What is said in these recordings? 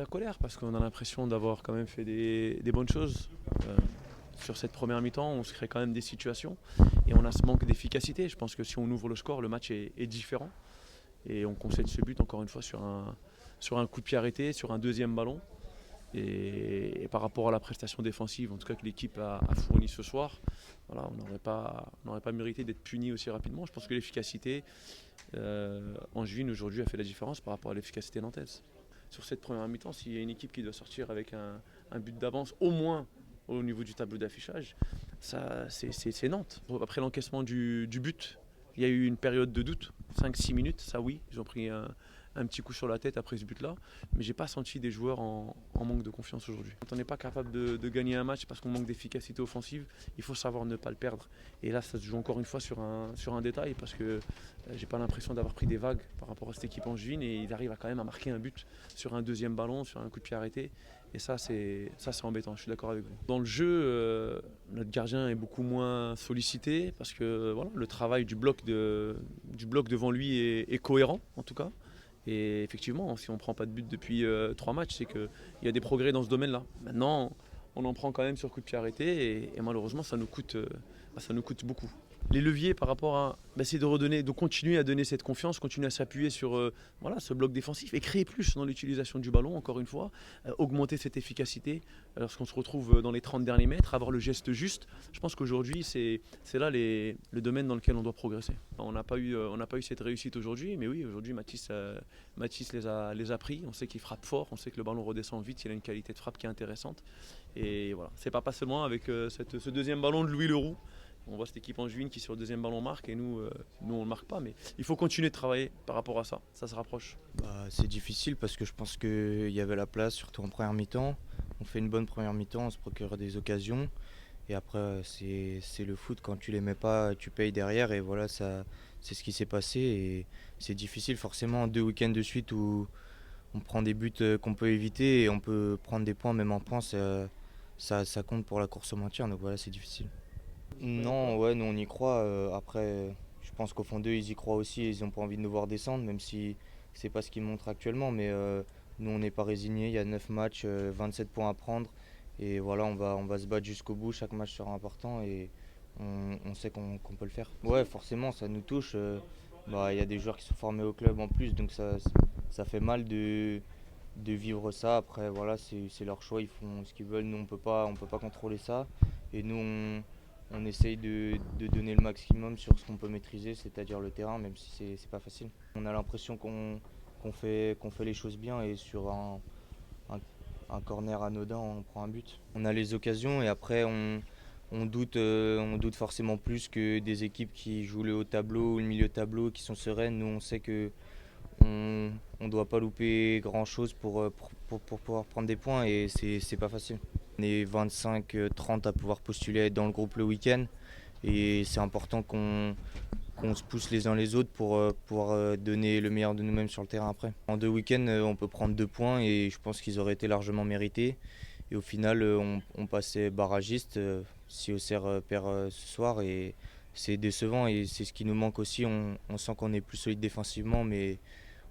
la colère parce qu'on a l'impression d'avoir quand même fait des bonnes choses. Euh, sur cette première mi-temps, on se crée quand même des situations et on a ce manque d'efficacité. Je pense que si on ouvre le score, le match est différent et on concède ce but encore une fois sur un coup de pied arrêté, sur un deuxième ballon. Et par rapport à la prestation défensive, en tout cas que l'équipe a fourni ce soir, voilà, on n'aurait pas mérité d'être puni aussi rapidement. Je pense que l'efficacité Angevine aujourd'hui a fait la différence par rapport à l'efficacité nantaise. Sur cette première mi-temps, s'il y a une équipe qui doit sortir avec un but d'avance, au moins au niveau du tableau d'affichage, c'est Nantes. Après l'encaissement du but, il y a eu une période de doute, 5-6 minutes, ça oui, ils ont pris un petit coup sur la tête après ce but-là, mais j'ai pas senti des joueurs en manque de confiance aujourd'hui. Quand on n'est pas capable de gagner un match parce qu'on manque d'efficacité offensive, il faut savoir ne pas le perdre. Et là, ça se joue encore une fois sur un détail parce que j'ai pas l'impression d'avoir pris des vagues par rapport à cette équipe angevine et il arrive quand même à marquer un but sur un deuxième ballon, sur un coup de pied arrêté. Et ça, c'est embêtant, je suis d'accord avec vous. Dans le jeu, notre gardien est beaucoup moins sollicité parce que voilà, le travail du bloc devant lui est cohérent, en tout cas. Et effectivement, si on ne prend pas de but depuis 3 matchs, c'est qu'il y a des progrès dans ce domaine-là. Maintenant, on en prend quand même sur coup de pied arrêté et malheureusement, ça nous coûte beaucoup. Les leviers par rapport à, c'est de continuer à donner cette confiance, continuer à s'appuyer sur voilà, ce bloc défensif et créer plus dans l'utilisation du ballon, encore une fois, augmenter cette efficacité lorsqu'on se retrouve dans les 30 derniers mètres, avoir le geste juste. Je pense qu'aujourd'hui, c'est là le domaine dans lequel on doit progresser. On n'a pas eu cette réussite aujourd'hui, mais oui, aujourd'hui, Mathis les a pris. On sait qu'il frappe fort, on sait que le ballon redescend vite, il a une qualité de frappe qui est intéressante. Et voilà, c'est pas seulement avec ce deuxième ballon de Louis Leroux. On voit cette équipe angevine qui sur le deuxième ballon marque et nous on ne marque pas. Mais il faut continuer de travailler par rapport à ça. Ça se rapproche. C'est difficile parce que je pense qu'il y avait la place, surtout en première mi-temps. On fait une bonne première mi-temps, on se procure des occasions. Et après, c'est le foot. Quand tu les mets pas, tu payes derrière. Et voilà, c'est ce qui s'est passé. Et c'est difficile forcément 2 week-ends de suite où on prend des buts qu'on peut éviter et on peut prendre des points, même en points. Ça compte pour la course au maintien. Donc voilà, c'est difficile. Non, ouais, nous on y croit. Après, je pense qu'au fond d'eux, ils y croient aussi. Ils n'ont pas envie de nous voir descendre, même si c'est pas ce qu'ils montrent actuellement. Mais nous, on n'est pas résignés. Il y a 9 matchs, 27 points à prendre. Et voilà, on va se battre jusqu'au bout. Chaque match sera important et on sait qu'on peut le faire. Ouais, forcément, ça nous touche. Il y a des joueurs qui sont formés au club en plus, donc ça fait mal de vivre ça. Après, voilà, c'est leur choix. Ils font ce qu'ils veulent. Nous, on peut pas contrôler ça. Et nous, on essaye de donner le maximum sur ce qu'on peut maîtriser, c'est-à-dire le terrain, même si c'est pas facile. On a l'impression qu'on fait les choses bien et sur un corner anodin, on prend un but. On a les occasions et après on doute forcément plus que des équipes qui jouent le haut tableau ou le milieu tableau, qui sont sereines. Nous, on sait que on ne doit pas louper grand-chose pour pouvoir prendre des points et c'est pas facile. On est 25-30 à pouvoir postuler à être dans le groupe le week-end et c'est important qu'on se pousse les uns les autres pour pouvoir donner le meilleur de nous-mêmes sur le terrain après. En 2 week-ends, on peut prendre 2 points et je pense qu'ils auraient été largement mérités. Et au final, on passait barragiste si Auxerre perd ce soir et c'est décevant et c'est ce qui nous manque aussi. On sent qu'on est plus solide défensivement, mais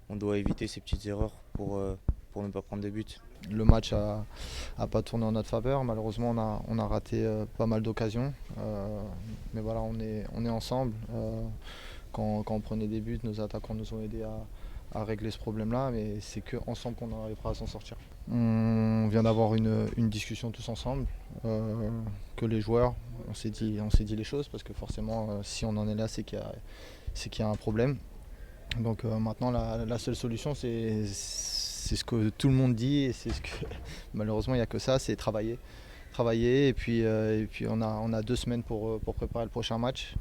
on doit éviter ces petites erreurs pour ne pas prendre de buts. Le match a pas tourné en notre faveur. Malheureusement, on a raté pas mal d'occasions. Mais voilà, on est ensemble. Quand on prenait des buts, nos attaquants nous ont aidés à régler ce problème-là. Mais c'est qu'ensemble qu'on arrivera à s'en sortir. On vient d'avoir une discussion tous ensemble. Que les joueurs, on s'est dit les choses. Parce que forcément, si on en est là, c'est qu'il y a un problème. Donc maintenant, la seule solution, c'est ce que tout le monde dit et c'est ce que malheureusement il n'y a que ça, c'est travailler et puis on a 2 semaines pour préparer le prochain match.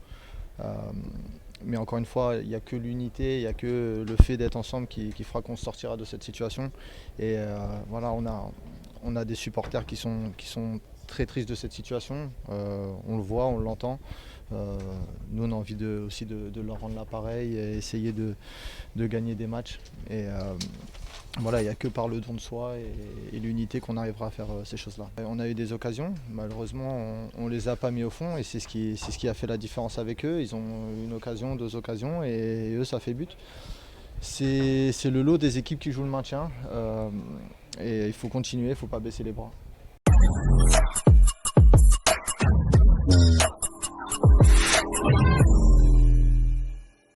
Mais encore une fois, il n'y a que l'unité, il n'y a que le fait d'être ensemble qui fera qu'on sortira de cette situation. Et voilà, on a des supporters qui sont très tristes de cette situation. On le voit, on l'entend. Nous on a envie aussi de leur rendre l'appareil et essayer de gagner des matchs. Et voilà, il n'y a que par le don de soi et l'unité qu'on arrivera à faire ces choses-là. On a eu des occasions, malheureusement on ne les a pas mis au fond et c'est ce qui a fait la différence avec eux. Ils ont une occasion, 2 occasions et eux ça fait but. C'est le lot des équipes qui jouent le maintien. Et il faut continuer, il ne faut pas baisser les bras.